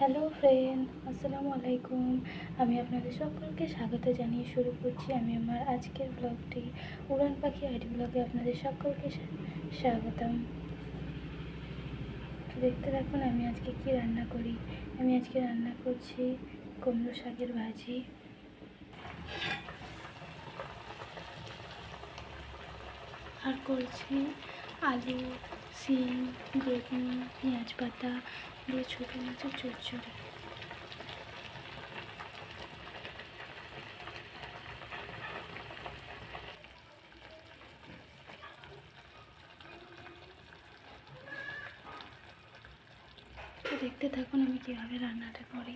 Hello friend, আসসালামু আলাইকুম। আমি আপনাদের সকলকে স্বাগত জানিয়ে শুরু করছি আমি আমার আজকের ব্লগটি। উড়ান পাখি আইডি ব্লগে আপনাদের সকলকে স্বাগতম। দেখতে থাকুন আমি আজকে কি রান্না করি। আমি আজকে রান্না করছি কুমড়ো শাকের ভাজি, আর করছি আলু, শিম, বেগুন, পেঁয়াজ পাতা দিয়ে ছোটো মাছের চচ্চড়ি। তো দেখতে থাকুন আমি কীভাবে রান্নাটা করি।